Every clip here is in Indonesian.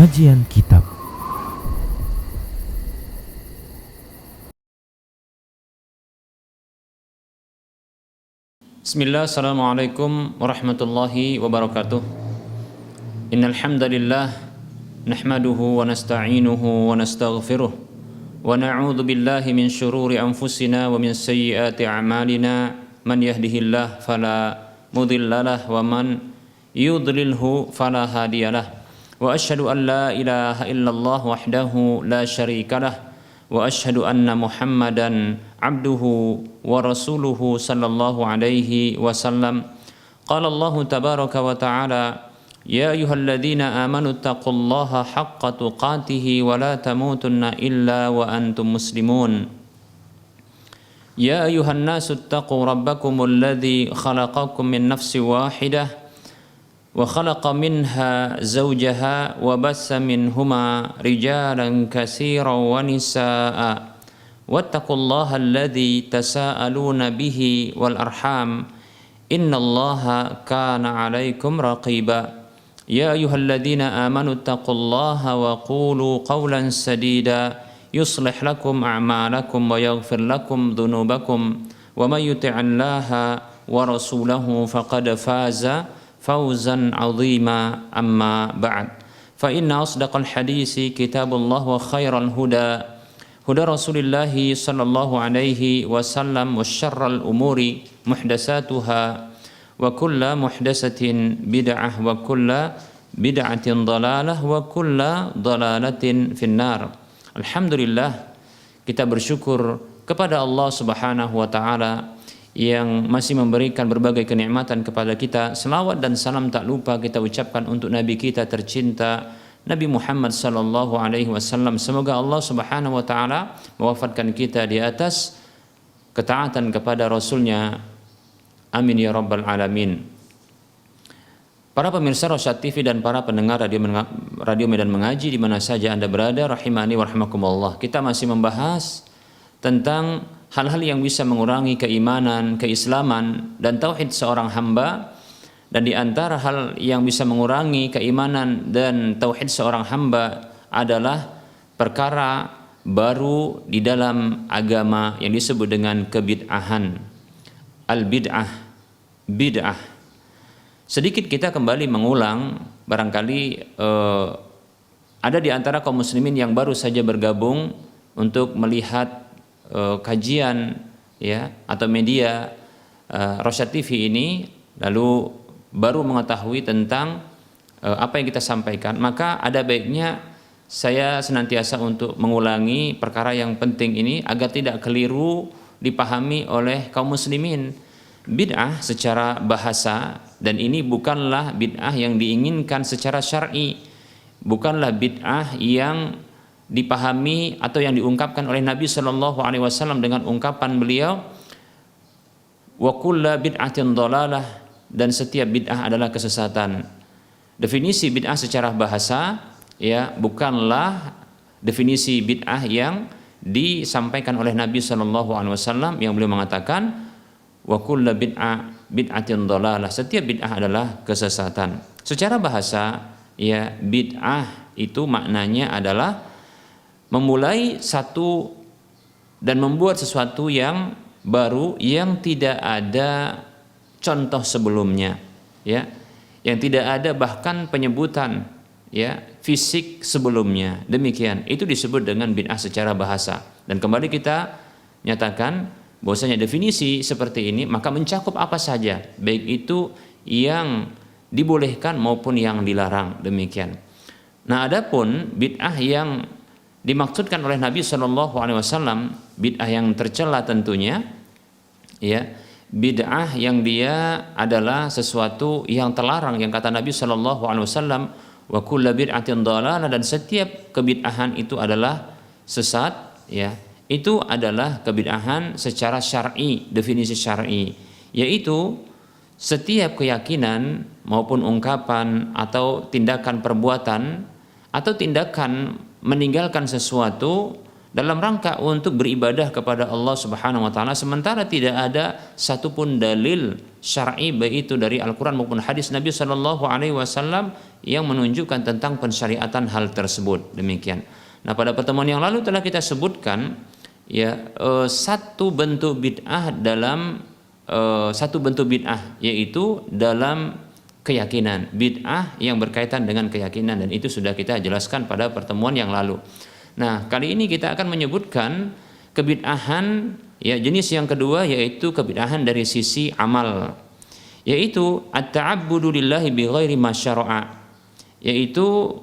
Kajian Kitab. Bismillah, assalamualaikum warahmatullahi wabarakatuh. Innal hamdalillah nahmaduhu wa nasta'inuhu wa nastaghfiruh wa na'udzu billahi min shururi anfusina wa min sayyiati a'malina. Man yahdihillah fala mudhillalah wa man yudlilhu fala hadiyalah. Wa asyhadu an la ilaha illallah wahdahu la syarikalah wa asyhadu anna Muhammadan abduhu wa rasuluhu sallallahu alaihi wasallam. Qala Allah tabaraka wa ta'ala, ya ayyuhalladzina amanu taqullaha haqqa tuqatih wa la tamutunna illa wa antum muslimun. Ya ayyuhan nasu taqu rabbakumul ladzi khalaqakum min nafsin wahidah wa khalaqa minha zawjaha wa bassa minhuma rijalan katsiran wa nisaa'a wattaqullaha alladzi tasaaluna bihi wal arham innallaha kana 'alaikum raqiba. Ya ayyuhalladzina amanu taqullaha wa qulu qawlan sadida yuslih lakum a'malakum wa yaghfir lakum dhunubakum wa may yuti'illaha wa rasulahu faqad faza fawzan 'azima. Amma ba'd, fa inna asdaqal hadisi kitabullah wa khairal huda huda Rasulillah sallallahu alaihi wasallam wa syarral umuri muhdatsatuha wa kullu muhdatsatin bid'ah wa kullu bid'atin dhalalah wa kullu dhalalatin finnar. Alhamdulillah, kita bersyukur kepada Allah Subhanahu wa taala yang masih memberikan berbagai kenikmatan kepada kita. Selawat dan salam tak lupa kita ucapkan untuk Nabi kita tercinta Nabi Muhammad sallallahu alaihi wasallam. Semoga Allah Subhanahu wa taala mewafatkan kita di atas ketaatan kepada Rasulnya. Amin ya rabbal alamin. Para pemirsa Rosyad TV dan para pendengar Radio Medan Mengaji di mana saja Anda berada, rahimani wa rahimakumullah. Kita masih membahas tentang hal-hal yang bisa mengurangi keimanan, keislaman dan tauhid seorang hamba. Dan di antara hal yang bisa mengurangi keimanan dan tauhid seorang hamba adalah perkara baru di dalam agama yang disebut dengan kebid'ahan. Al-bid'ah, bid'ah. Sedikit kita kembali mengulang, barangkali ada di antara kaum muslimin yang baru saja bergabung untuk melihat kajian ya atau media Rosyad TV ini, lalu baru mengetahui tentang apa yang kita sampaikan, maka ada baiknya saya senantiasa untuk mengulangi perkara yang penting ini agar tidak keliru dipahami oleh kaum muslimin. Bid'ah secara bahasa, dan ini bukanlah bid'ah yang diinginkan secara syar'i, bukanlah bid'ah yang dipahami atau yang diungkapkan oleh Nabi Shallallahu Alaihi Wasallam dengan ungkapan beliau wa kullu bid'atin dhalalah, dan setiap bid'ah adalah kesesatan. Definisi bid'ah secara bahasa ya bukanlah definisi bid'ah yang disampaikan oleh Nabi Shallallahu Alaihi Wasallam yang beliau mengatakan wa kullu bid'atin dhalalah, setiap bid'ah adalah kesesatan. Secara bahasa ya bid'ah itu maknanya adalah memulai satu dan membuat sesuatu yang baru yang tidak ada contoh sebelumnya ya, yang tidak ada bahkan penyebutan ya fisik sebelumnya. Demikian, itu disebut dengan bid'ah secara bahasa. Dan kembali kita nyatakan bahwasanya definisi seperti ini maka mencakup apa saja, baik itu yang dibolehkan maupun yang dilarang. Demikian. Nah, adapun bid'ah yang dimaksudkan oleh Nabi Shallallahu Alaihi Wasallam, bid'ah yang tercela tentunya, ya bid'ah yang dia adalah sesuatu yang terlarang, yang kata Nabi Shallallahu Alaihi Wasallam wa kullu bid'atin dhalalah, dan setiap kebid'ahan itu adalah sesat, ya. Itu adalah kebid'ahan secara syar'i, definisi syar'i, yaitu setiap keyakinan maupun ungkapan atau tindakan perbuatan atau tindakan meninggalkan sesuatu dalam rangka untuk beribadah kepada Allah Subhanahu wa taala, sementara tidak ada satupun dalil syar'i baik itu dari Al-Qur'an maupun hadis Nabi sallallahu alaihi wasallam yang menunjukkan tentang pensyariatan hal tersebut. Demikian. Nah, pada pertemuan yang lalu telah kita sebutkan ya satu bentuk bid'ah yaitu dalam keyakinan, bid'ah yang berkaitan dengan keyakinan, dan itu sudah kita jelaskan pada pertemuan yang lalu. Nah, kali ini kita akan menyebutkan kebid'ahan ya jenis yang kedua, yaitu kebid'ahan dari sisi amal, yaitu at-ta'abbudu lillahi bighairi ma syara'a, yaitu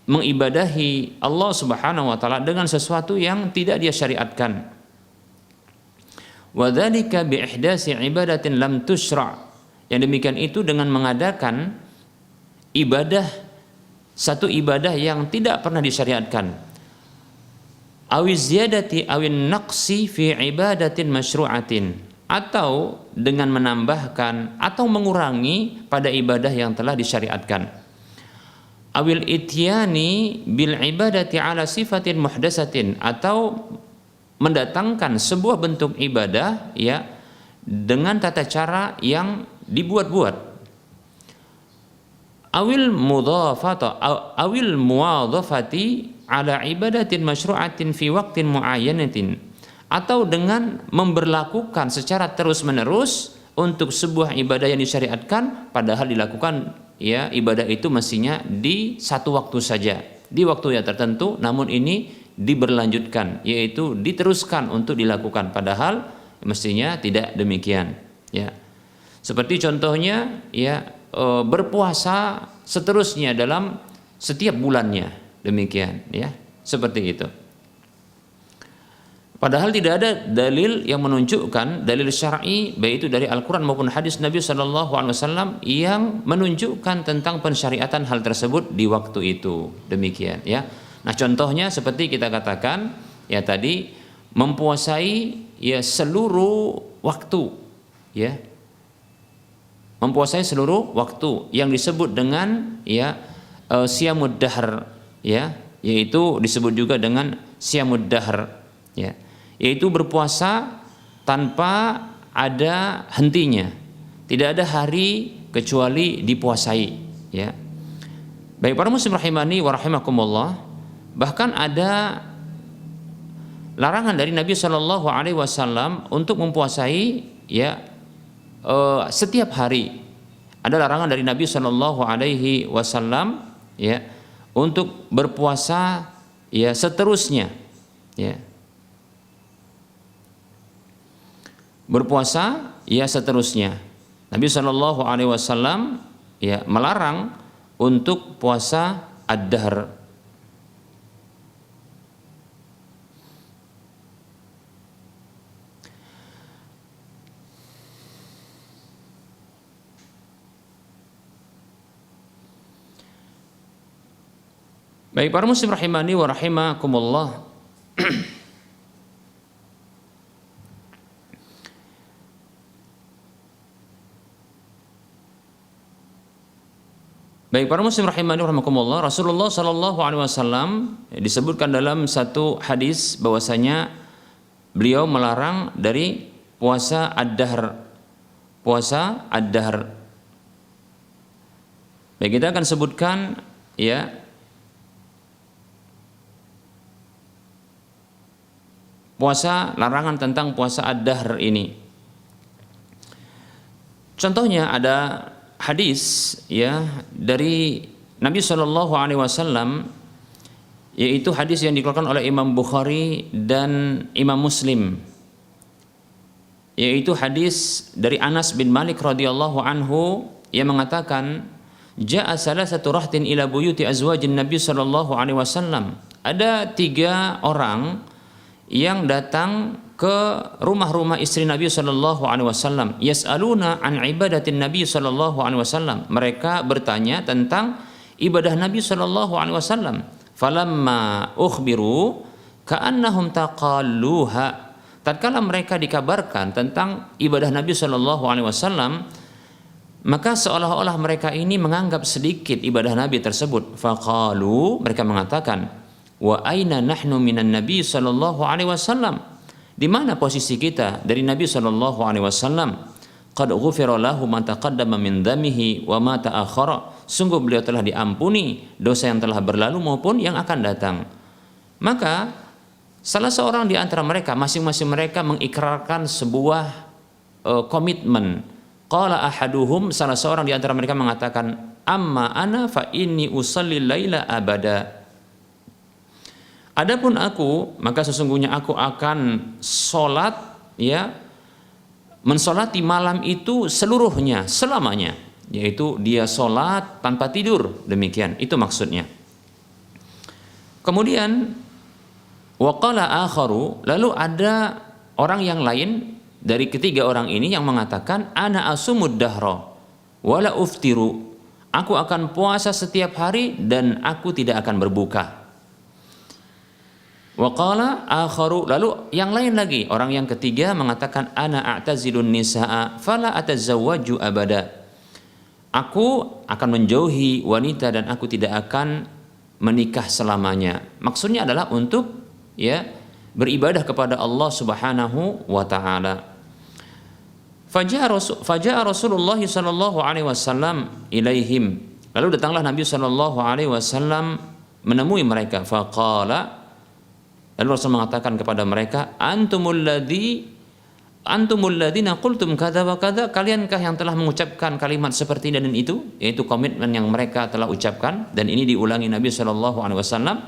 mengibadahi Allah Subhanahu wa taala dengan sesuatu yang tidak dia syariatkan. Wa dzalika bi ihdasi ibadatin lam tusyra', yang demikian itu dengan mengadakan satu ibadah yang tidak pernah disyariatkan. Awiz ziyadati awin naqsi fi ibadatin masyru'atin, atau dengan menambahkan atau mengurangi pada ibadah yang telah disyariatkan. Awil ityani bil ibadati ala sifatin muhdatsatin, atau mendatangkan sebuah bentuk ibadah ya dengan tata cara yang dibuat-buat. Awil muwadhafati ala ibadatin masyru'atin fi waqtin muayyanatin, atau dengan memberlakukan secara terus-menerus untuk sebuah ibadah yang disyariatkan, padahal dilakukan ya ibadah itu mestinya di satu waktu saja, di waktu yang tertentu, namun ini diberlanjutkan, yaitu diteruskan untuk dilakukan, padahal mestinya tidak demikian ya. Seperti contohnya ya berpuasa seterusnya dalam setiap bulannya, demikian ya, seperti itu. Padahal tidak ada dalil yang menunjukkan, dalil syar'i baik itu dari Al-Qur'an maupun hadis Nabi sallallahu alaihi wasallam yang menunjukkan tentang pensyariatan hal tersebut di waktu itu. Demikian ya. Nah, contohnya seperti kita katakan ya tadi, mempuasai ya seluruh waktu ya. Mempuasai seluruh waktu yang disebut dengan ya siyamud dahr ya, yaitu disebut juga dengan siyamud dahr ya, yaitu berpuasa tanpa ada hentinya, tidak ada hari kecuali dipuasai ya. Baik para muslim rahimani wa rahimakumullah, bahkan ada larangan dari Nabi Shallallahu alaihi wasallam untuk mempuasai ya setiap hari. Ada larangan dari Nabi Shallallahu alaihi wasallam ya untuk berpuasa ya seterusnya ya. Berpuasa ya seterusnya. Nabi Shallallahu alaihi wasallam ya melarang untuk puasa ad-dahr. Baik para muslim rahimani wa rahimakumullah. Baik para muslim rahimani wa rahimakumullah, Rasulullah sallallahu alaihi wasallam disebutkan dalam satu hadis bahwasanya beliau melarang dari puasa ad-dahr. Puasa ad-dahr. Baik, kita akan sebutkan ya puasa, larangan tentang puasa ad-dahr ini. Contohnya ada hadis ya dari Nabi Shallallahu alaihi wasallam, yaitu hadis yang dikeluarkan oleh Imam Bukhari dan Imam Muslim, yaitu hadis dari Anas bin Malik radhiyallahu anhu yang mengatakan, ja'a salasatu rahtin ila buyuti azwajin Nabi Shallallahu alaihi wasallam. Ada 3 orang yang datang ke rumah-rumah istri Nabi sallallahu alaihi wasallam, yas'aluna an ibadatin Nabi sallallahu alaihi wasallam. Mereka bertanya tentang ibadah Nabi sallallahu alaihi wasallam. Falamma ukhbiru ka'annahum taqalluha. Tatkala mereka dikabarkan tentang ibadah Nabi sallallahu alaihi wasallam, maka seolah-olah mereka ini menganggap sedikit ibadah Nabi tersebut. Faqalu, mereka mengatakan, wa aina nahnu minan nabi sallallahu alaihi wasallam, di mana posisi kita dari Nabi sallallahu alaihi wasallam? Qad ghufira lahu ma taqaddama min dzamihi wa ma ta'akhkhara, sungguh beliau telah diampuni dosa yang telah berlalu maupun yang akan datang. Maka salah seorang di antara mereka, masing-masing mereka mengikrarkan sebuah komitmen. Qala ahaduhum, salah seorang di antara mereka mengatakan, amma ana fa inni usalli laila abada. Adapun aku, maka sesungguhnya aku akan sholat, ya, mensolati malam itu seluruhnya, selamanya, yaitu dia sholat tanpa tidur, demikian, itu maksudnya. Kemudian waqala akharu, lalu ada orang yang lain dari ketiga orang ini yang mengatakan, ana asumud dahra wala uftiru, aku akan puasa setiap hari dan aku tidak akan berbuka. Waqala akharu, lalu yang lain lagi, orang yang ketiga mengatakan, ana a'tazilun nisaa fala atazawwaju abada, aku akan menjauhi wanita dan aku tidak akan menikah selamanya. Maksudnya adalah untuk, ya, beribadah kepada Allah Subhanahu wa taala. Faja'a Rasulullah sallallahu alaihi wasallam ilaihim, lalu datanglah Nabi sallallahu alaihi wasallam menemui mereka. Faqala, lalu Rasul mengatakan kepada mereka, antumul ladzina qultum kadza wa kadza, kaliankah yang telah mengucapkan kalimat seperti ini dan itu, yaitu komitmen yang mereka telah ucapkan, dan ini diulangi Nabi sallallahu alaihi wasallam,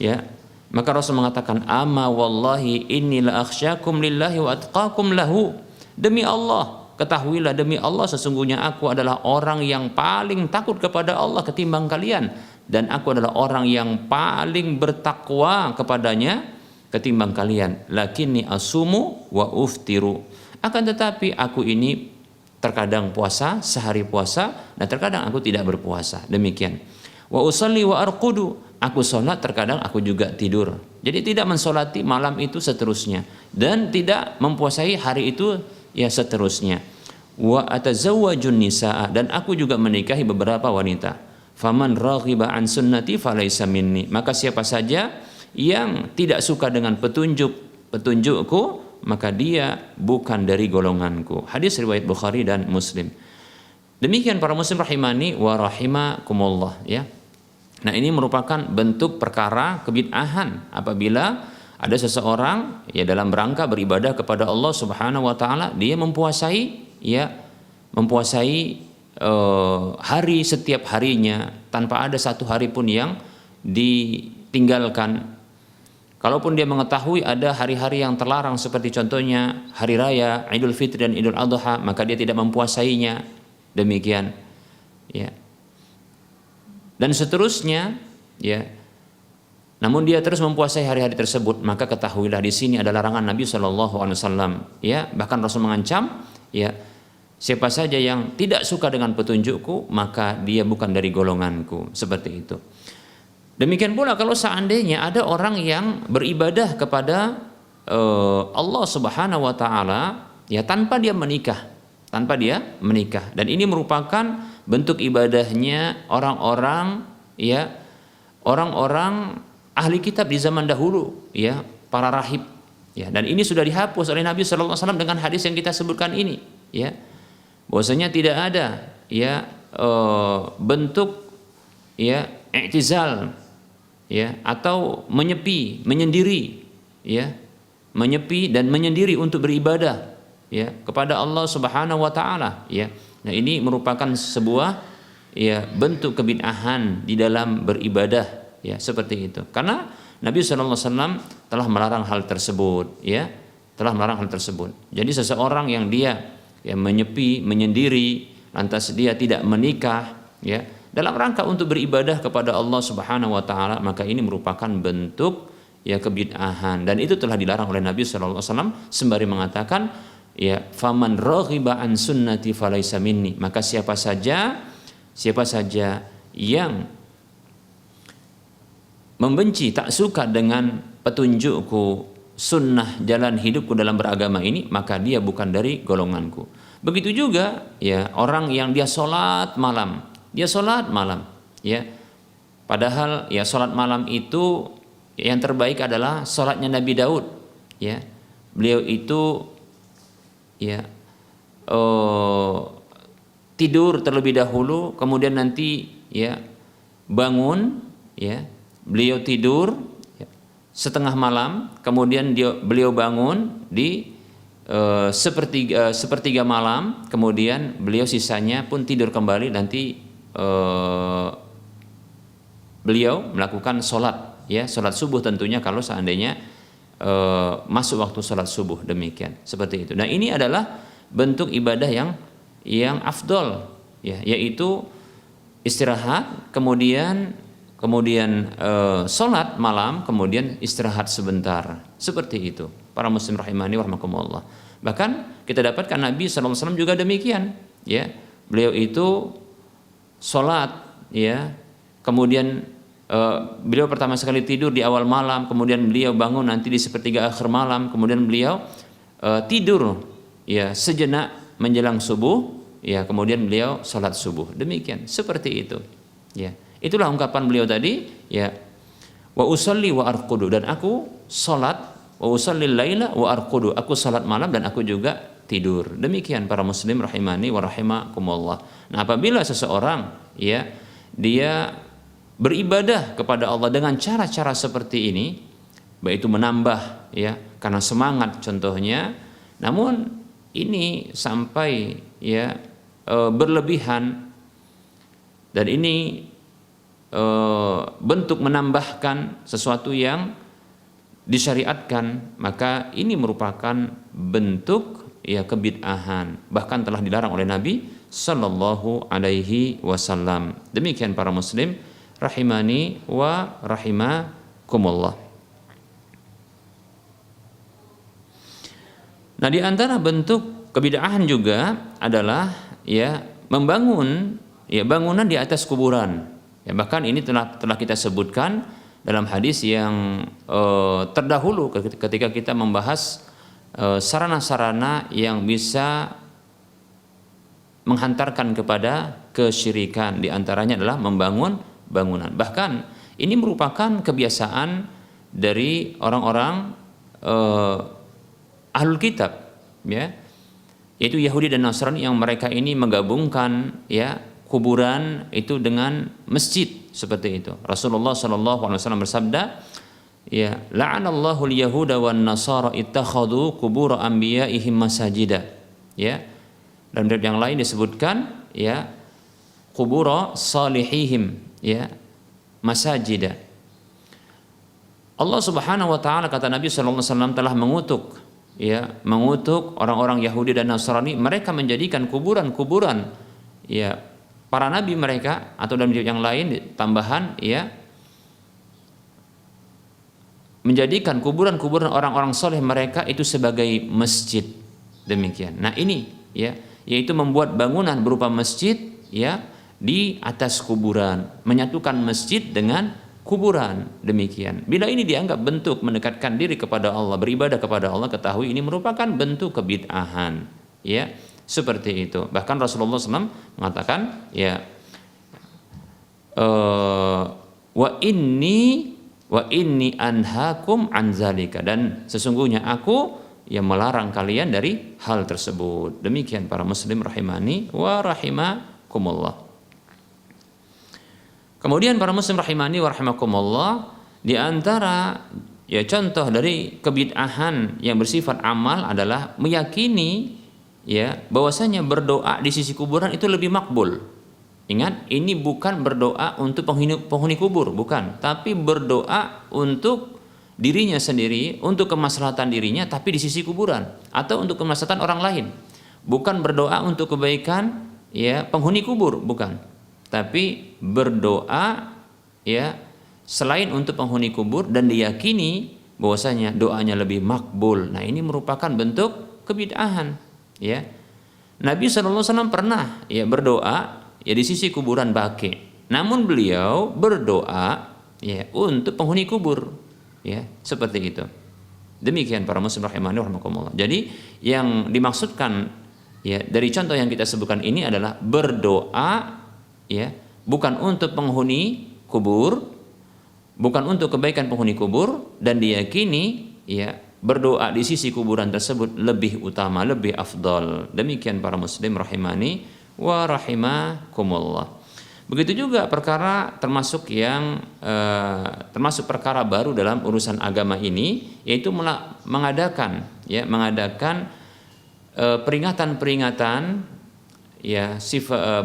ya. Maka Rasul mengatakan, amma wallahi inni la akhsyakum lillahi wa atqakum lahu, demi Allah, ketahuilah demi Allah, sesungguhnya aku adalah orang yang paling takut kepada Allah ketimbang kalian, dan aku adalah orang yang paling bertakwa kepadanya ketimbang kalian. Lakinni asumu wa uftiru, akan tetapi aku ini terkadang puasa, sehari puasa, dan terkadang aku tidak berpuasa, demikian. Wa usalli wa arqudu, aku sholat, terkadang aku juga tidur. Jadi tidak mensolati malam itu seterusnya, dan tidak mempuasai hari itu, ya, seterusnya. Wa atazawwajun nisaa, dan aku juga menikahi beberapa wanita. Faman raghiba an sunnati falaysa minni, maka siapa saja yang tidak suka dengan petunjukku, maka dia bukan dari golonganku. Hadis riwayat Bukhari dan Muslim. Demikian para muslim rahimani wa rahimakumullah, ya. Nah, ini merupakan bentuk perkara kebid'ahan apabila ada seseorang, ya, dalam rangka beribadah kepada Allah Subhanahu wa taala, dia mempuasai, ya, mempuasai hari setiap harinya tanpa ada satu hari pun yang ditinggalkan. Kalaupun dia mengetahui ada hari-hari yang terlarang seperti contohnya hari raya Idul Fitri dan Idul Adha, maka dia tidak mempuasainya, demikian, ya. Dan seterusnya, ya. Namun dia terus mempuasai hari-hari tersebut, maka ketahuilah di sini ada larangan Nabi Shallallahu alaihi wasallam, ya. Bahkan Rasul mengancam, ya, siapa saja yang tidak suka dengan petunjukku, maka dia bukan dari golonganku, seperti itu. Demikian pula kalau seandainya ada orang yang beribadah kepada Allah Subhanahu wa taala, ya, tanpa dia menikah, dan ini merupakan bentuk ibadahnya orang-orang, ya, orang-orang ahli kitab di zaman dahulu, ya, para rahib, ya, dan ini sudah dihapus oleh Nabi sallallahu alaihi wasallam dengan hadis yang kita sebutkan ini, ya. Bahwasanya tidak ada, ya, bentuk, ya, i'tizal, ya, atau menyepi, menyendiri, ya, menyepi dan menyendiri untuk beribadah, ya, kepada Allah Subhanahu wa taala, ya. Nah, ini merupakan sebuah, ya, bentuk kebid'ahan di dalam beribadah, ya, seperti itu. Karena Nabi sallallahu alaihi wasallam telah melarang hal tersebut, ya, telah melarang hal tersebut. Jadi seseorang yang dia, ya, menyepi, menyendiri, lantas dia tidak menikah, ya, dalam rangka untuk beribadah kepada Allah Subhanahu wa taala, maka ini merupakan bentuk, ya, kebid'ahan, dan itu telah dilarang oleh Nabi sallallahu alaihi wasallam sembari mengatakan, ya, faman raghiba an sunnati falaysa minni, maka siapa saja yang membenci, tak suka dengan petunjukku, sunnah, jalan hidupku dalam beragama ini, maka dia bukan dari golonganku. Begitu juga, ya, orang yang dia sholat malam, ya, padahal, ya, sholat malam itu yang terbaik adalah salatnya Nabi Daud, ya. Beliau itu ya tidur terlebih dahulu, kemudian nanti ya bangun, ya. Beliau tidur ya, setengah malam, kemudian beliau bangun di sepertiga malam, kemudian beliau sisanya pun tidur kembali, nanti beliau melakukan sholat, ya, sholat subuh tentunya kalau seandainya masuk waktu sholat subuh, demikian, seperti itu. Nah, ini adalah bentuk ibadah yang afdol, ya, yaitu istirahat, kemudian sholat malam, kemudian istirahat sebentar, seperti itu. Para muslim rahimani wa rahmakumullah. Bahkan kita dapatkan Nabi SAW juga demikian, ya. Beliau itu sholat, ya, kemudian beliau pertama sekali tidur di awal malam, kemudian beliau bangun nanti di sepertiga akhir malam, kemudian beliau tidur, ya, sejenak menjelang subuh, ya, kemudian beliau sholat subuh, demikian, seperti itu, ya. Itulah ungkapan beliau tadi, ya, wa usalli wa arqudu, dan aku sholat, wa usalli laila wa arqudu, aku sholat malam dan aku juga tidur. Demikian para muslim rahimani wa rahimakumullah. Nah, apabila seseorang, ya, dia beribadah kepada Allah dengan cara-cara seperti ini, baik itu menambah, ya, karena semangat contohnya, namun ini sampai, ya, berlebihan, dan ini bentuk menambahkan sesuatu yang disyariatkan, maka ini merupakan bentuk, ya, kebid'ahan, bahkan telah dilarang oleh Nabi Sallallahu Alaihi Wasallam. Demikian para muslim rahimani wa rahimakumullah. Nah, di antara bentuk kebid'ahan juga adalah, ya, membangun, ya, bangunan di atas kuburan. Ya, bahkan ini telah kita sebutkan dalam hadis yang terdahulu ketika kita membahas sarana-sarana yang bisa menghantarkan kepada kesyirikan. Di antaranya adalah membangun bangunan. Bahkan ini merupakan kebiasaan dari orang-orang ahlul kitab, ya, yaitu Yahudi dan Nasrani, yang mereka ini menggabungkan, ya, kuburan itu dengan masjid, seperti itu. Rasulullah SAW bersabda, ya, la'anallahu al-yahuda wan nasara ittakhadhu qubur anbiya'ihim masajida, ya. Dan yang lain disebutkan, ya, qubur salihihim, ya, masajida. Allah Subhanahu wa taala, kata Nabi SAW, telah mengutuk, ya, mengutuk orang-orang Yahudi dan Nasrani, mereka menjadikan kuburan-kuburan, ya, para nabi mereka, atau dalam yang lain tambahan, ya, menjadikan kuburan-kuburan orang-orang soleh mereka itu sebagai masjid, demikian. Nah, ini, ya, yaitu membuat bangunan berupa masjid, ya, di atas kuburan, menyatukan masjid dengan kuburan, demikian. Bila ini dianggap bentuk mendekatkan diri kepada Allah, beribadah kepada Allah, ketahui ini merupakan bentuk kebid'ahan, ya, seperti itu. Bahkan Rasulullah SAW mengatakan, ya, wa inni anhakum an zalika, dan sesungguhnya aku yang melarang kalian dari hal tersebut. Demikian para muslim rahimani wa rahimakumullah. Kemudian para muslim rahimani wa rahimakumullah, di antara, ya, contoh dari kebid'ahan yang bersifat amal adalah meyakini, ya, bahwasanya berdoa di sisi kuburan itu lebih makbul. Ingat, ini bukan berdoa untuk penghuni kubur, bukan, tapi berdoa untuk dirinya sendiri, untuk kemaslahatan dirinya, tapi di sisi kuburan, atau untuk kemaslahatan orang lain. Bukan berdoa untuk kebaikan, ya, penghuni kubur, bukan, tapi berdoa, ya, selain untuk penghuni kubur, dan diyakini bahwasanya doanya lebih makbul. Nah, ini merupakan bentuk kebid'ahan, ya. Nabi SAW pernah, ya, berdoa, ya, di sisi kuburan Baqi', namun beliau berdoa, ya, untuk penghuni kubur, ya, seperti itu. Demikian para muslim rahimani wa rahimakumullah. Jadi yang dimaksudkan, ya, dari contoh yang kita sebutkan ini adalah berdoa, ya, bukan untuk penghuni kubur, bukan untuk kebaikan penghuni kubur, dan diyakini ya berdoa di sisi kuburan tersebut lebih utama, lebih afdal. Demikian para muslim rahimani wa rahimakumullah. Begitu juga perkara termasuk perkara baru dalam urusan agama ini, yaitu mengadakan peringatan-peringatan ya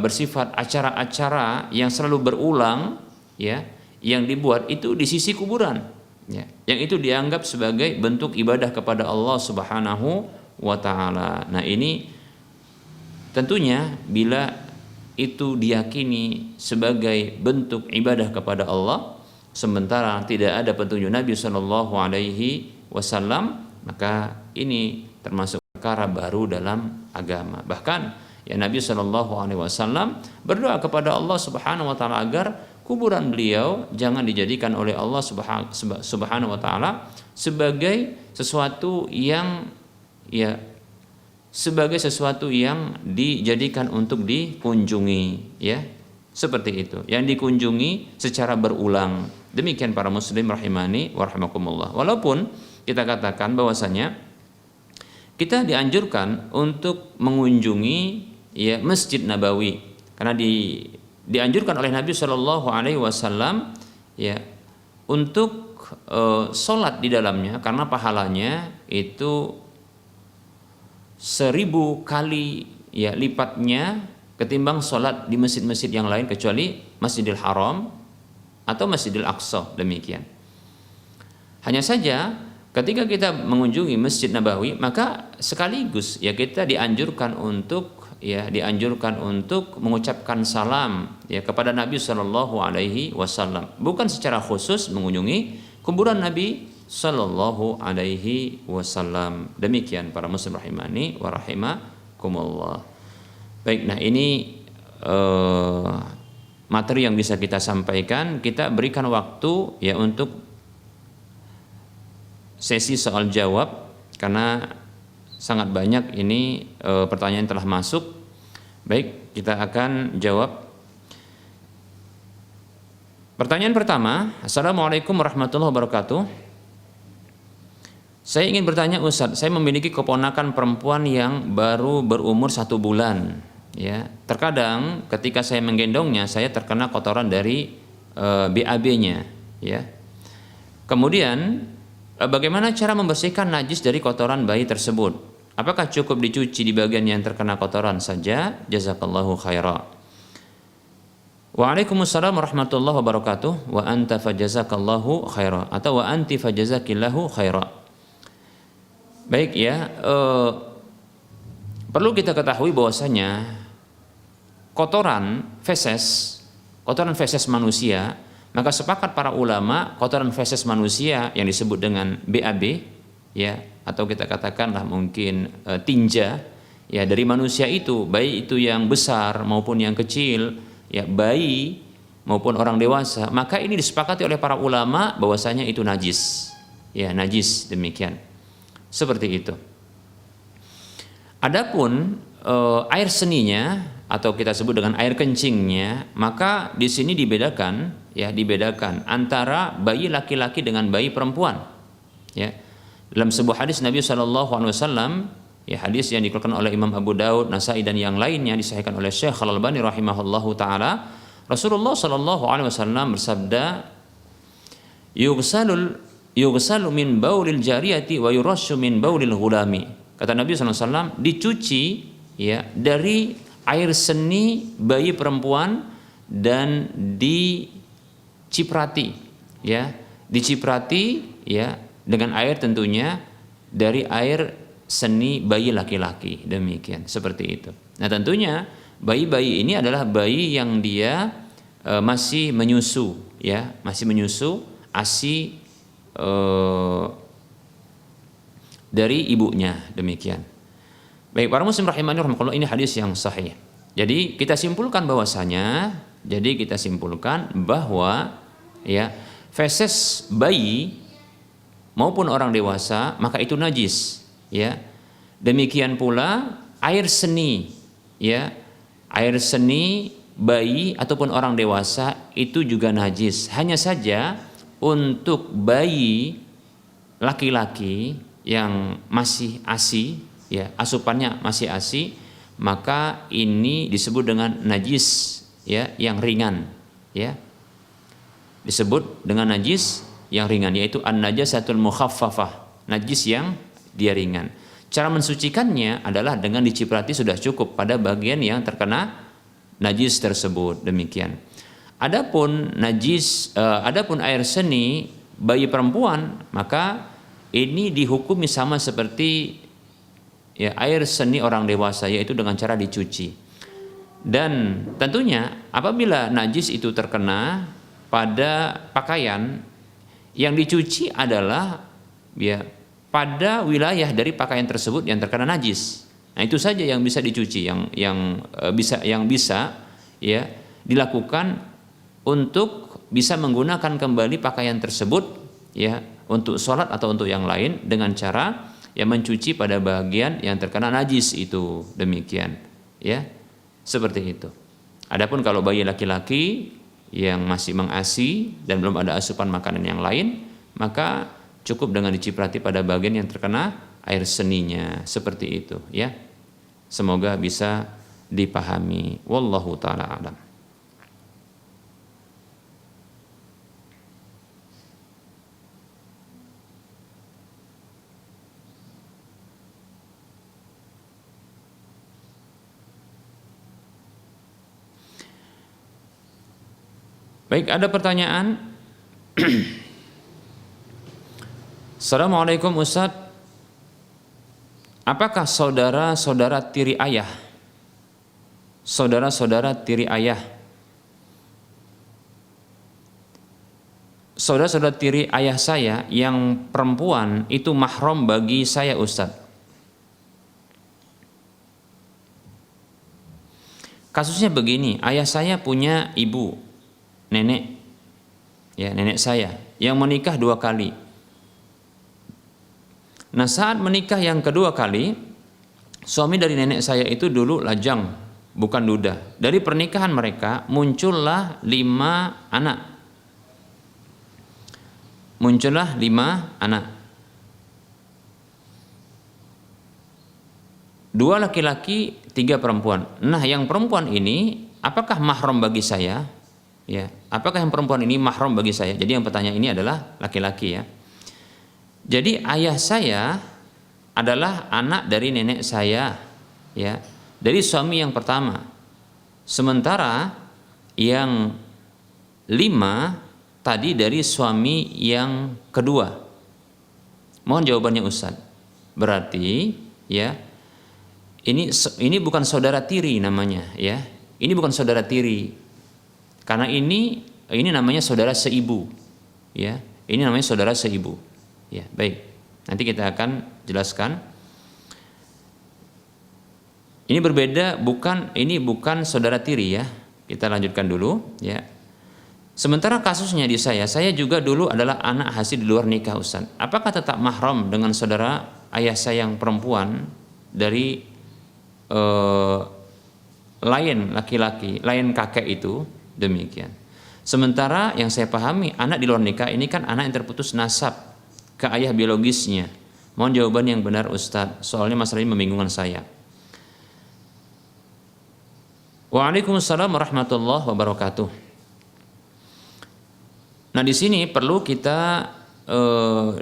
bersifat acara-acara yang selalu berulang ya, yang dibuat itu di sisi kuburan ya, yang itu dianggap sebagai bentuk ibadah kepada Allah Subhanahu wa taala. Nah, ini tentunya bila itu diyakini sebagai bentuk ibadah kepada Allah sementara tidak ada petunjuk Nabi Shallallahu Alaihi Wasallam, maka ini termasuk perkara baru dalam agama. Bahkan ya Nabi Shallallahu Alaihi Wasallam berdoa kepada Allah Subhanahu Wa Taala agar kuburan beliau jangan dijadikan oleh Allah Subhanahu Wa Taala sebagai sesuatu yang dijadikan untuk dikunjungi ya, seperti itu, yang dikunjungi secara berulang. Demikian para muslim rahimani wa rahimakumullah. Walaupun kita katakan bahwasanya kita dianjurkan untuk mengunjungi ya Masjid Nabawi, karena dianjurkan oleh Nabi Shallallahu Alaihi Wasallam ya untuk sholat di dalamnya, karena pahalanya itu 1000 kali ya lipatnya ketimbang sholat di masjid-masjid yang lain kecuali Masjidil Haram atau Masjidil Aqsa. Demikian. Hanya saja ketika kita mengunjungi Masjid Nabawi, maka sekaligus ya kita dianjurkan untuk mengucapkan salam ya kepada Nabi Shallallahu Alaihi Wasallam, bukan secara khusus mengunjungi kuburan Nabi Sallallahu Alaihi Wasallam. Demikian para muslim rahimani wa rahimakumullah. Baik, nah ini materi yang bisa kita sampaikan. Kita berikan waktu ya untuk sesi soal jawab, karena sangat banyak ini pertanyaan telah masuk. Baik, kita akan jawab. Pertanyaan pertama, Assalamualaikum warahmatullahi wabarakatuh. Saya ingin bertanya Ustadz, saya memiliki keponakan perempuan yang baru berumur 1 bulan. Ya, terkadang ketika saya menggendongnya, saya terkena kotoran dari BAB-nya. Ya. Kemudian, bagaimana cara membersihkan najis dari kotoran bayi tersebut? Apakah cukup dicuci di bagian yang terkena kotoran saja? Jazakallahu khaira. Waalaikumsalam warahmatullahi wabarakatuh. Wa anta fajazakallahu khaira, atau wa anti fajazakillahu khaira. Baik ya, perlu kita ketahui bahwasanya kotoran feses manusia, maka sepakat para ulama kotoran feses manusia yang disebut dengan BAB ya, atau kita katakanlah mungkin tinja ya dari manusia itu, baik itu yang besar maupun yang kecil ya, bayi maupun orang dewasa, maka ini disepakati oleh para ulama bahwasanya itu najis ya, najis. Demikian. Seperti itu. Adapun air seninya atau kita sebut dengan air kencingnya, maka di sini dibedakan antara bayi laki-laki dengan bayi perempuan. Ya. Dalam sebuah hadis Nabi Shallallahu Alaihi Wasallam, ya hadis yang dikeluarkan oleh Imam Abu Daud, Nasai dan yang lainnya, disahihkan oleh Syekh Al-Albani rahimahullahu taala, Rasulullah Shallallahu Alaihi Wasallam bersabda, yughsalu min baulil jariyati wa yurashu min baulil ghulami. Kata Nabi SAW, dicuci ya dari air seni bayi perempuan dan diciprati ya dengan air tentunya dari air seni bayi laki-laki. Demikian, seperti itu. Nah, tentunya bayi-bayi ini adalah bayi yang dia masih menyusu ASI dari ibunya. Demikian. Baik, para muslim rahimani rahimakumullah, ini hadis yang sahih. Jadi kita simpulkan bahwa ya feses bayi maupun orang dewasa maka itu najis ya. Demikian pula air seni bayi ataupun orang dewasa itu juga najis. Hanya saja untuk bayi laki-laki yang masih ASI, ya, asupannya masih ASI, maka ini disebut dengan najis, ya, yang ringan, ya. Disebut dengan najis yang ringan, yaitu an-najasatul mukhaffafah, najis yang dia ringan. Cara mensucikannya adalah dengan diciprati sudah cukup pada bagian yang terkena najis tersebut, demikian. Adapun air seni bayi perempuan, maka ini dihukumi sama seperti, ya, air seni orang dewasa, yaitu dengan cara dicuci. Dan tentunya apabila najis itu terkena pada pakaian, yang dicuci adalah, ya, pada wilayah dari pakaian tersebut yang terkena najis. Nah, itu saja yang bisa dicuci, yang bisa ya dilakukan untuk bisa menggunakan kembali pakaian tersebut, ya, untuk sholat atau untuk yang lain dengan cara yang mencuci pada bagian yang terkena najis itu, demikian, ya, seperti itu. Adapun kalau bayi laki-laki yang masih mengasi dan belum ada asupan makanan yang lain, maka cukup dengan diciprati pada bagian yang terkena air seninya, seperti itu, ya. Semoga bisa dipahami. Wallahu taala alam. Baik, ada pertanyaan. Assalamualaikum Ustaz, apakah saudara-saudara tiri ayah, saudara-saudara tiri ayah, saudara-saudara tiri ayah saya yang perempuan itu mahram bagi saya Ustaz? Kasusnya begini, ayah saya punya ibu, nenek, ya, nenek saya yang menikah 2 kali. Nah, saat menikah yang kedua kali, suami dari nenek saya itu dulu lajang, bukan duda. Dari pernikahan mereka muncullah 5 anak. Muncullah 5 anak. 2 laki-laki, 3 perempuan. Nah, yang perempuan ini apakah mahram bagi saya? Ya, apakah yang perempuan ini mahram bagi saya? Jadi yang bertanya ini adalah laki-laki, ya. Jadi ayah saya adalah anak dari nenek saya, ya, dari suami yang pertama. Sementara yang 5 tadi dari suami yang kedua. Mohon jawabannya Ustaz. Berarti, ya, ini bukan saudara tiri namanya, ya. Ini bukan saudara tiri. Karena ini namanya saudara seibu, ya. Ini namanya saudara seibu. Ya, baik. Nanti kita akan jelaskan. Ini berbeda, ini bukan saudara tiri, ya. Kita lanjutkan dulu, ya. Sementara kasusnya di saya juga dulu adalah anak hasil di luar nikah Ustaz. Apakah tetap mahram dengan saudara ayah saya yang perempuan dari lain laki-laki, lain kakek itu? Demikian. Sementara yang saya pahami, anak di luar nikah ini kan anak yang terputus nasab ke ayah biologisnya. Mohon jawaban yang benar Ustadz, soalnya masalah ini membingungkan saya. Waalaikumsalam warahmatullahi wabarakatuh. Nah, di sini perlu kita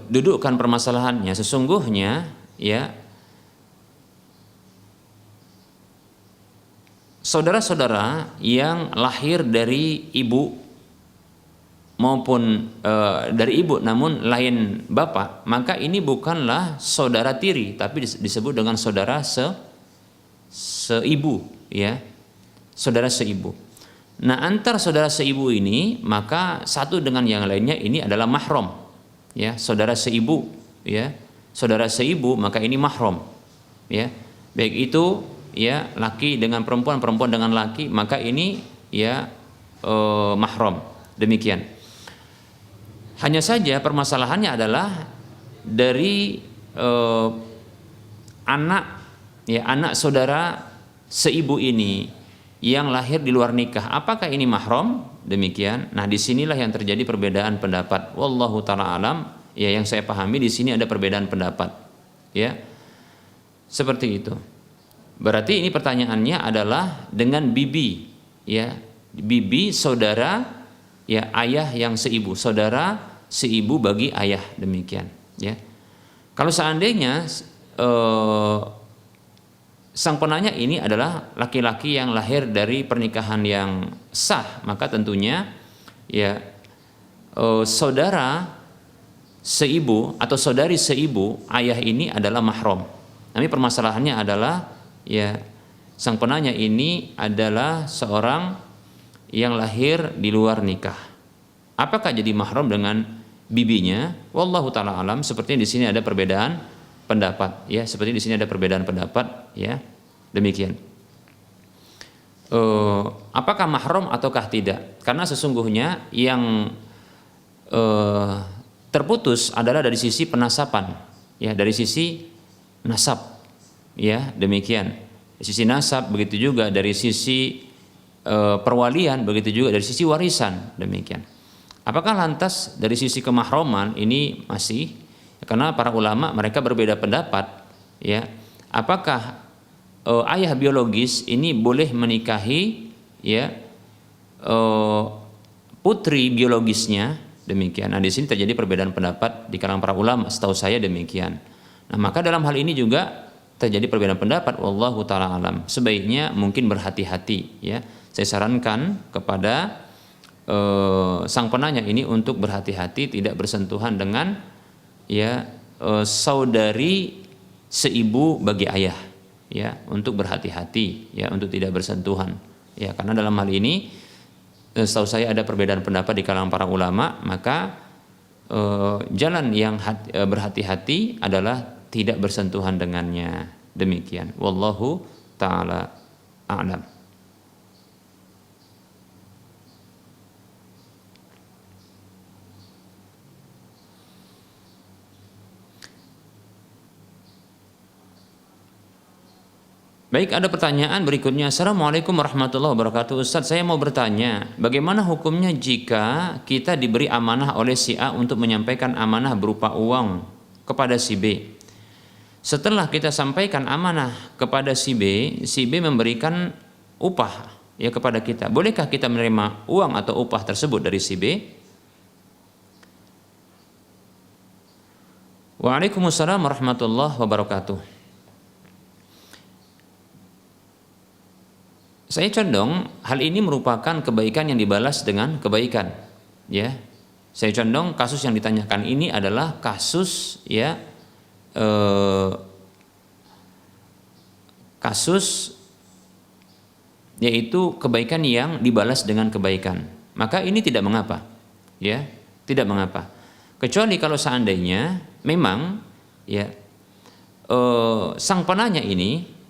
dudukkan permasalahannya. Sesungguhnya, ya, saudara-saudara yang lahir dari ibu maupun dari ibu namun lain bapak, maka ini bukanlah saudara tiri, tapi disebut dengan saudara seibu, ya, saudara seibu. Nah, antar saudara seibu ini, maka satu dengan yang lainnya ini adalah mahram, ya, saudara seibu, ya, saudara seibu, maka ini mahram, ya, baik itu, ya, laki dengan perempuan, perempuan dengan laki, maka ini, ya, mahram, demikian. Hanya saja permasalahannya adalah dari anak, ya, anak saudara seibu ini yang lahir di luar nikah, apakah ini mahram? Demikian. Nah, disinilah yang terjadi perbedaan pendapat. Wallahu taala alam. Ya, yang saya pahami di sini ada perbedaan pendapat. Ya, seperti itu. Berarti ini pertanyaannya adalah dengan bibi, ya, bibi saudara, ya, ayah yang seibu, saudara seibu bagi ayah, demikian. Ya, kalau seandainya sang penanya ini adalah laki-laki yang lahir dari pernikahan yang sah, maka tentunya ya saudara seibu atau saudari seibu ayah ini adalah mahram. Tapi permasalahannya adalah ya sang penanya ini adalah seorang yang lahir di luar nikah. Apakah jadi mahram dengan bibinya? Wallahu taala alam. Sepertinya di sini ada perbedaan pendapat, ya, seperti di sini ada perbedaan pendapat, ya, demikian. Apakah mahram ataukah tidak? Karena sesungguhnya yang terputus adalah dari sisi penasapan, ya, dari sisi nasab, ya, demikian. Dari sisi nasab, begitu juga dari sisi perwalian, begitu juga dari sisi warisan, demikian. Apakah lantas dari sisi kemahroman ini masih? Karena para ulama mereka berbeda pendapat, ya, apakah ayah biologis ini boleh menikahi, ya, putri biologisnya, demikian. Nah, di sini terjadi perbedaan pendapat di kalangan para ulama, setahu saya demikian. Nah, maka dalam hal ini juga terjadi perbedaan pendapat. Wallahu taala alam. Sebaiknya mungkin berhati-hati, ya. Saya sarankan kepada sang penanya ini untuk berhati-hati, tidak bersentuhan dengan, ya, saudari seibu bagi ayah, ya, untuk berhati-hati, ya, untuk tidak bersentuhan, ya, karena dalam hal ini setahu saya ada perbedaan pendapat di kalangan para ulama. Maka jalan yang berhati-hati adalah tidak bersentuhan dengannya, demikian. Wallahu taala a'lam. Baik, ada pertanyaan berikutnya. Assalamualaikum warahmatullahi wabarakatuh. Ustaz, saya mau bertanya, bagaimana hukumnya jika kita diberi amanah oleh si A untuk menyampaikan amanah berupa uang kepada si B? Setelah kita sampaikan amanah kepada si B memberikan upah, ya, kepada kita. Bolehkah kita menerima uang atau upah tersebut dari si B? Waalaikumsalam warahmatullahi wabarakatuh. Saya condong hal ini merupakan kebaikan yang dibalas dengan kebaikan, ya. Saya condong kasus yang ditanyakan ini adalah kasus, ya, kasus yaitu kebaikan yang dibalas dengan kebaikan. Maka ini tidak mengapa, ya, tidak mengapa. Kecuali kalau seandainya memang, ya, sang penanya ini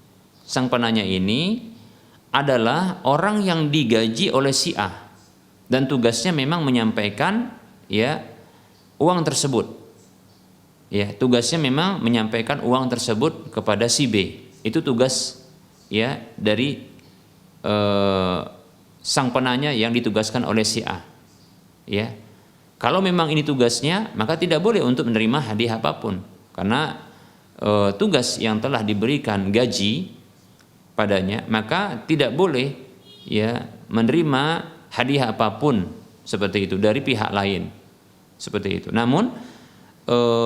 adalah orang yang digaji oleh si A dan tugasnya memang menyampaikan, ya, uang tersebut, ya, tugasnya memang menyampaikan uang tersebut kepada si B. Itu tugas, ya, dari sang penanya yang ditugaskan oleh si A, ya. Kalau memang ini tugasnya, maka tidak boleh untuk menerima hadiah apapun, karena tugas yang telah diberikan gaji padanya, maka tidak boleh, ya, menerima hadiah apapun seperti itu dari pihak lain, seperti itu. Namun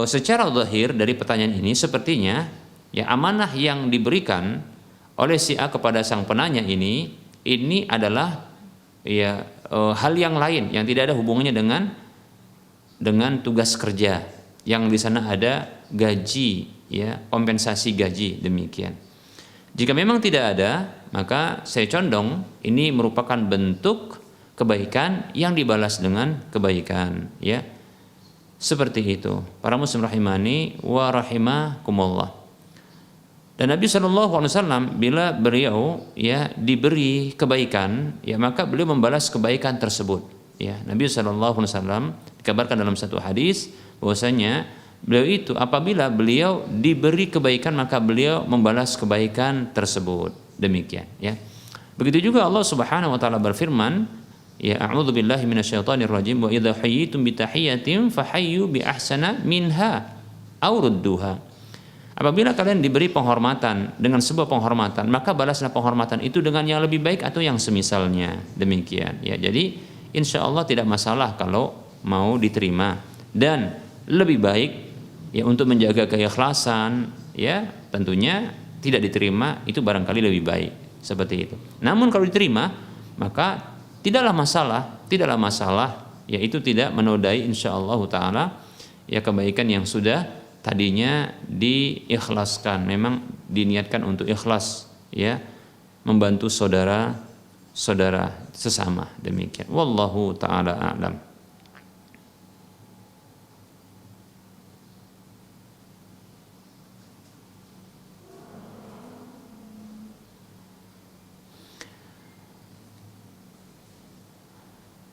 secara zahir dari pertanyaan ini sepertinya, ya, amanah yang diberikan oleh si A kepada sang penanya ini adalah, ya, hal yang lain yang tidak ada hubungannya dengan tugas kerja yang di sana ada gaji, ya, kompensasi gaji, demikian. Jika memang tidak ada, maka saya condong ini merupakan bentuk kebaikan yang dibalas dengan kebaikan, ya. Seperti itu. Para muslim rahimani wa rahimakumullah. Dan Nabi SAW bila beliau, ya, diberi kebaikan, ya, maka beliau membalas kebaikan tersebut, ya. Nabi SAW dikabarkan dalam satu hadis bahwasanya beliau itu apabila beliau diberi kebaikan maka beliau membalas kebaikan tersebut, demikian, ya. Begitu juga Allah Subhanahu wa taala berfirman, ya a'udzubillahi minasyaitonirrajim, wa idza hayyitum bitahiyatin fahayyu bi ahsana minha aw rudduha. Apabila kalian diberi penghormatan dengan sebuah penghormatan, maka balaslah penghormatan itu dengan yang lebih baik atau yang semisalnya. Demikian ya. Jadi insya Allah tidak masalah kalau mau diterima, dan lebih baik ya untuk menjaga keikhlasan ya, tentunya tidak diterima itu barangkali lebih baik seperti itu. Namun kalau diterima maka tidaklah masalah yaitu tidak menodai insyaallah taala ya kebaikan yang sudah tadinya diikhlaskan. Memang diniatkan untuk ikhlas ya, membantu saudara sesama. Demikian, wallahu taala a'lam.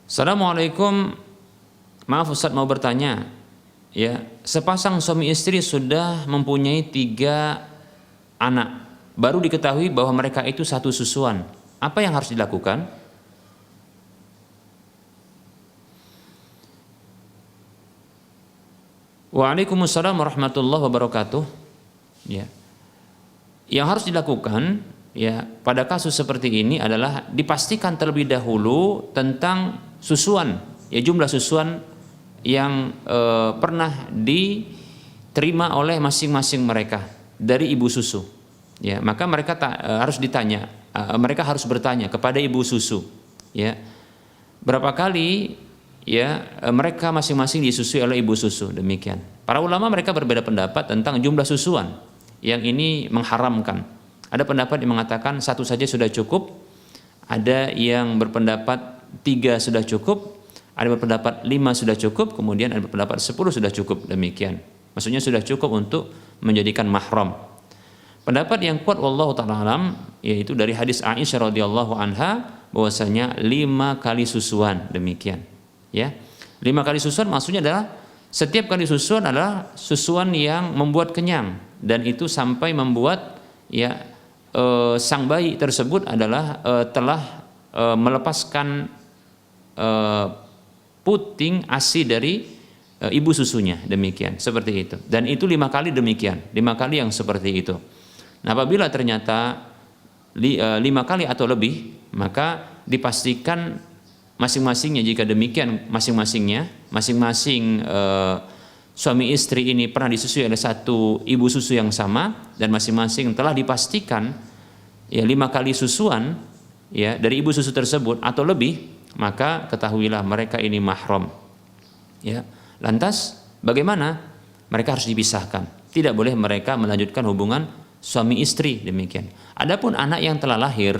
Assalamualaikum, maaf Ustaz mau bertanya ya, sepasang suami istri sudah mempunyai 3 anak, baru diketahui bahwa mereka itu satu susuan, apa yang harus dilakukan? Waalaikumsalam warahmatullahi wabarakatuh. Ya, yang harus dilakukan ya pada kasus seperti ini adalah dipastikan terlebih dahulu tentang susuan, ya jumlah susuan yang pernah diterima oleh masing-masing mereka dari ibu susu. Ya, maka mereka harus ditanya, mereka harus bertanya kepada ibu susu, ya berapa kali ya mereka masing-masing disusui oleh ibu susu. Demikian. Para ulama mereka berbeda pendapat tentang jumlah susuan yang ini mengharamkan. Ada pendapat yang mengatakan 1 saja sudah cukup, ada yang berpendapat 3 sudah cukup, ada berpendapat 5 sudah cukup, kemudian ada berpendapat 10 sudah cukup. Demikian, maksudnya sudah cukup untuk menjadikan mahram. Pendapat yang kuat wallahu ta'ala alam yaitu dari hadis Aisyah radhiyallahu anha bahwasanya 5 kali susuan. Demikian ya, 5 kali susuan maksudnya adalah setiap kali susuan adalah susuan yang membuat kenyang, dan itu sampai membuat ya sang bayi tersebut adalah telah melepaskan puting ASI dari ibu susunya. Demikian, seperti itu. Dan itu 5 kali demikian, 5 kali yang seperti itu. Nah, apabila ternyata 5 kali atau lebih, maka dipastikan masing-masingnya, jika demikian masing-masing suami istri ini pernah disusui oleh satu ibu susu yang sama, dan masing-masing telah dipastikan ya 5 kali susuan ya dari ibu susu tersebut atau lebih, maka ketahuilah mereka ini mahram. Ya, lantas bagaimana? Mereka harus dipisahkan. Tidak boleh mereka melanjutkan hubungan suami istri. Demikian. Adapun anak yang telah lahir,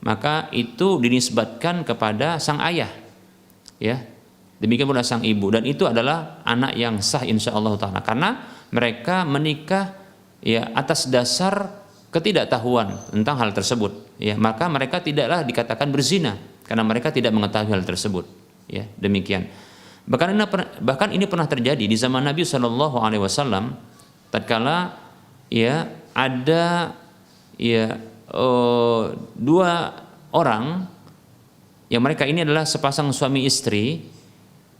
maka itu dinisbatkan kepada sang ayah. Ya. Demikian pula sang ibu, dan itu adalah anak yang sah insyaallah taala, karena mereka menikah ya atas dasar ketidaktahuan tentang hal tersebut, ya maka mereka tidaklah dikatakan berzina karena mereka tidak mengetahui hal tersebut, ya demikian. Bahkan ini pernah terjadi di zaman Nabi Shallallahu Alaihi Wasallam, tatkala ya ada ya 2 orang yang mereka ini adalah sepasang suami istri,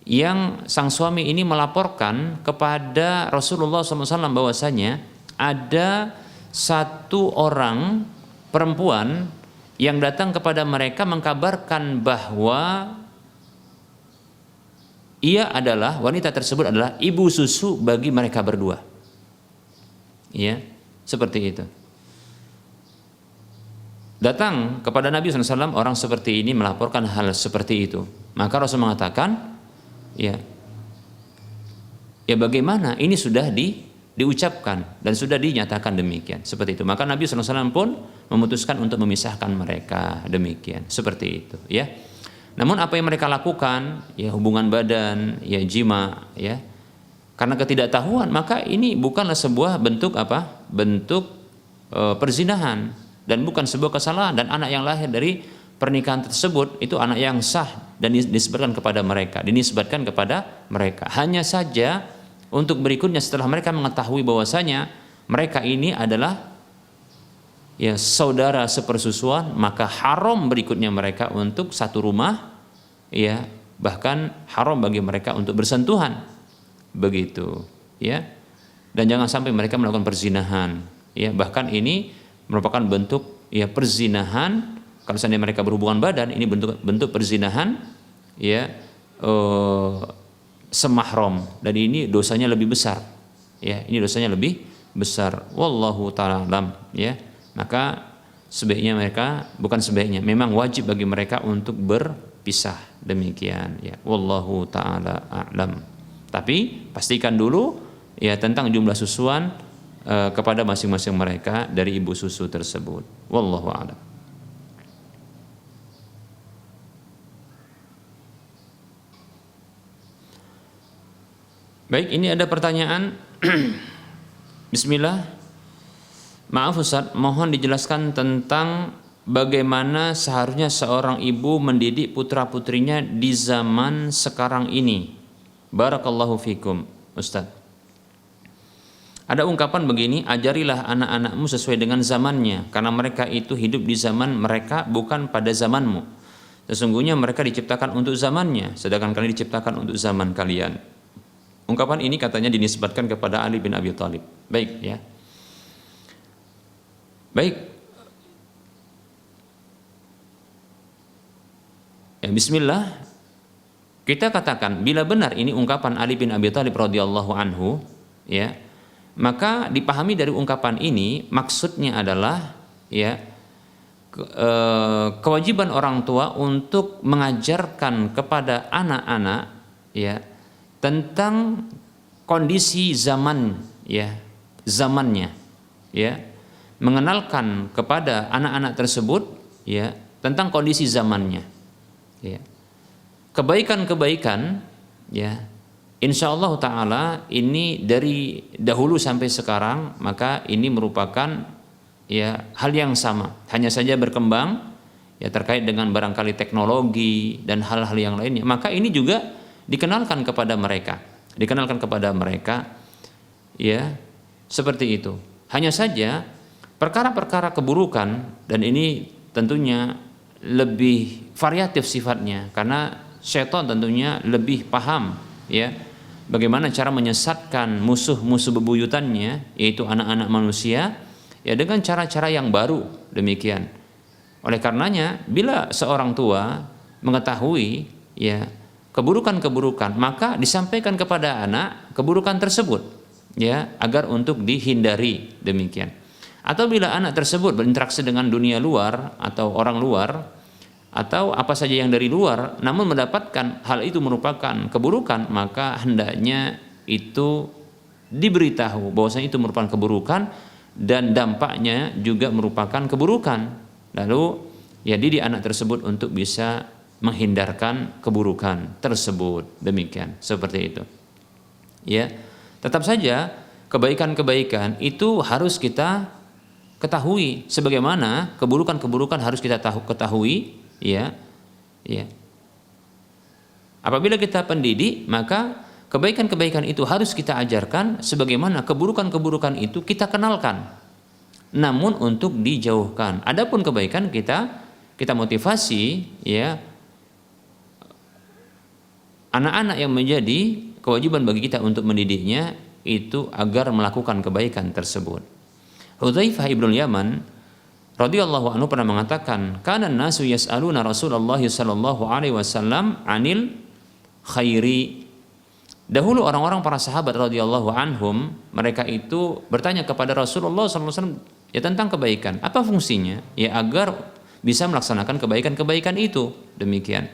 yang sang suami ini melaporkan kepada Rasulullah SAW bahwasanya ada 1 orang perempuan yang datang kepada mereka mengkabarkan bahwa wanita tersebut adalah ibu susu bagi mereka berdua. Ya, seperti itu. Datang kepada Nabi SAW orang seperti ini melaporkan hal seperti itu. Maka Rasul mengatakan, ya bagaimana ini sudah diucapkan dan sudah dinyatakan demikian, seperti itu. Maka Nabi SAW pun memutuskan untuk memisahkan mereka. Demikian, seperti itu ya. Namun apa yang mereka lakukan, ya hubungan badan, ya jima, ya karena ketidaktahuan, maka ini bukanlah sebuah bentuk perzinahan, dan bukan sebuah kesalahan, dan anak yang lahir dari pernikahan tersebut itu anak yang sah dan dinisbatkan kepada mereka. Hanya saja untuk berikutnya setelah mereka mengetahui bahwasanya mereka ini adalah ya saudara sepersusuan, maka haram berikutnya mereka untuk satu rumah, ya bahkan haram bagi mereka untuk bersentuhan, begitu, ya. Dan jangan sampai mereka melakukan perzinahan, ya bahkan ini merupakan bentuk ya perzinahan. Kalau seandainya mereka berhubungan badan, ini bentuk perzinahan, ya semahram, dan ini dosanya lebih besar, ya ini dosanya lebih besar. Wallahu ta'ala alam, ya. Maka sebaiknya mereka, bukan sebaiknya, memang wajib bagi mereka untuk berpisah, demikian, ya. Wallahu ta'ala a'lam. Tapi pastikan dulu ya tentang jumlah susuan kepada masing-masing mereka dari ibu susu tersebut. Wallahu a'lam. Baik, ini ada pertanyaan. Bismillah. Maaf Ustaz, mohon dijelaskan tentang bagaimana seharusnya seorang ibu mendidik putra-putrinya di zaman sekarang ini. Barakallahu fikum, Ustaz. Ada ungkapan begini, ajarilah anak-anakmu sesuai dengan zamannya, karena mereka itu hidup di zaman mereka, bukan pada zamanmu. Sesungguhnya mereka diciptakan untuk zamannya, sedangkan kalian diciptakan untuk zaman kalian. Ungkapan ini katanya dinisbatkan kepada Ali bin Abi Thalib. Baik, ya. Baik. Ya, bismillah. Kita katakan bila benar ini ungkapan Ali bin Abi Thalib radhiyallahu anhu, ya, maka dipahami dari ungkapan ini maksudnya adalah ya kewajiban orang tua untuk mengajarkan kepada anak-anak ya tentang kondisi zaman, ya zamannya, ya mengenalkan kepada anak-anak tersebut ya tentang kondisi zamannya, ya kebaikan-kebaikan, ya insya Allah Ta'ala ini dari dahulu sampai sekarang, maka ini merupakan ya hal yang sama, hanya saja berkembang ya terkait dengan barangkali teknologi dan hal-hal yang lainnya. Maka ini juga dikenalkan kepada mereka, ya seperti itu. Hanya saja perkara-perkara keburukan, dan ini tentunya lebih variatif sifatnya, karena syaitan tentunya lebih paham ya bagaimana cara menyesatkan musuh-musuh bebuyutannya, yaitu anak-anak manusia, ya dengan cara-cara yang baru, demikian. Oleh karenanya bila seorang tua mengetahui ya keburukan-keburukan, maka disampaikan kepada anak keburukan tersebut ya agar untuk dihindari, demikian. Atau bila anak tersebut berinteraksi dengan dunia luar atau orang luar atau apa saja yang dari luar, namun mendapatkan hal itu merupakan keburukan, maka hendaknya itu diberitahu bahwasanya itu merupakan keburukan dan dampaknya juga merupakan keburukan. Lalu ya didik anak tersebut untuk bisa menghindarkan keburukan tersebut, demikian, seperti itu. Ya, tetap saja kebaikan-kebaikan itu harus kita ketahui, sebagaimana keburukan-keburukan harus kita ketahui, ya. Ya. Apabila kita pendidik, maka kebaikan-kebaikan itu harus kita ajarkan, sebagaimana keburukan-keburukan itu kita kenalkan. Namun untuk dijauhkan. Adapun kebaikan kita motivasi, ya. Anak-anak yang menjadi kewajiban bagi kita untuk mendidiknya itu agar melakukan kebaikan tersebut. Hudzaifah ibnul Yaman radhiyallahu anhu pernah mengatakan, "Kana an-nasu yas'aluna Rasulullah sallallahu alaihi wasallam 'anil khairi." Dahulu orang-orang para sahabat radhiyallahu anhum, mereka itu bertanya kepada Rasulullah sallallahu alaihi wasallam ya tentang kebaikan. Apa fungsinya? Ya agar bisa melaksanakan kebaikan-kebaikan itu, demikian.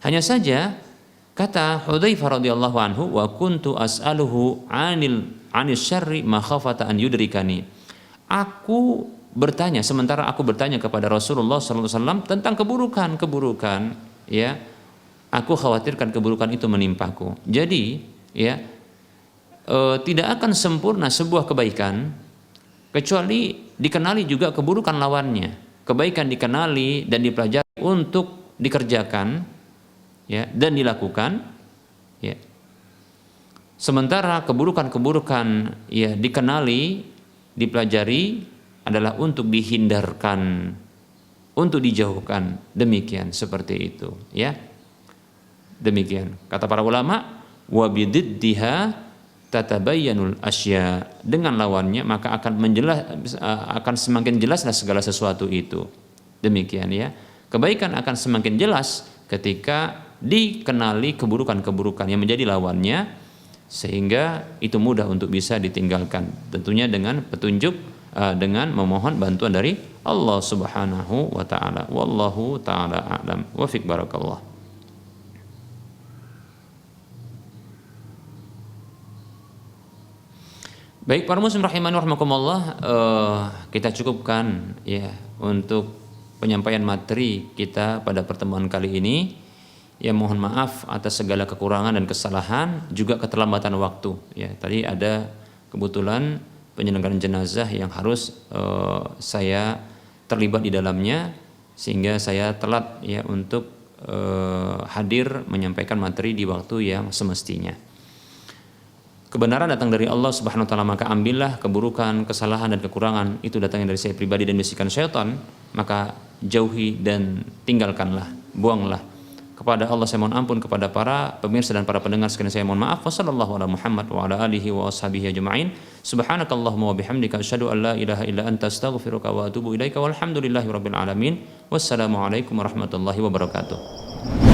Hanya saja kata Hudzaifah radhiyallahu anhu, wa kuntu as'aluhu 'anil syarri makhafata an yudrikani. Aku bertanya, sementara aku bertanya kepada Rasulullah sallallahu alaihi wasallam tentang keburukan, ya. Aku khawatirkan keburukan itu menimpaku. Jadi, ya, tidak akan sempurna sebuah kebaikan kecuali dikenali juga keburukan lawannya. Kebaikan dikenali dan dipelajari untuk dikerjakan, ya, dan dilakukan, ya. Sementara keburukan-keburukan ya dikenali, dipelajari, adalah untuk dihindarkan, untuk dijauhkan. Demikian, seperti itu, ya. Demikian kata para ulama, wa bididdiha tatabayyanul asya, dengan lawannya maka akan semakin jelaslah segala sesuatu itu. Demikian, ya. Kebaikan akan semakin jelas ketika dikenali keburukan-keburukan yang menjadi lawannya, sehingga itu mudah untuk bisa ditinggalkan, tentunya dengan petunjuk, dengan memohon bantuan dari Allah Subhanahu wa taala. Wallahu taala a'lam. Wa fik barakallah. Baik para muslim rahimani rahimakumullah, kita cukupkan ya untuk penyampaian materi kita pada pertemuan kali ini. Ya, mohon maaf atas segala kekurangan dan kesalahan, juga keterlambatan waktu. Ya, tadi ada kebetulan penyelenggaraan jenazah yang harus saya terlibat di dalamnya, sehingga saya telat ya untuk hadir menyampaikan materi di waktu yang semestinya. Kebenaran datang dari Allah Subhanahu wa taala, maka ambillah. Keburukan, kesalahan dan kekurangan itu datangnya dari saya pribadi dan bisikan syaitan, maka jauhi dan tinggalkanlah, buanglah. Kepada Allah saya mohon ampun, kepada para pemirsa dan para pendengar sekalian saya mohon maaf. Wassallallahu ala Muhammad wa ala alihi wa ashabihi ajma'in. Subhanakallahumma wa bihamdika asyhadu an la ilaha illa anta astaghfiruka wa atubu ilaika walhamdulillahi rabbil alamin. Wassalamualaikum warahmatullahi wabarakatuh.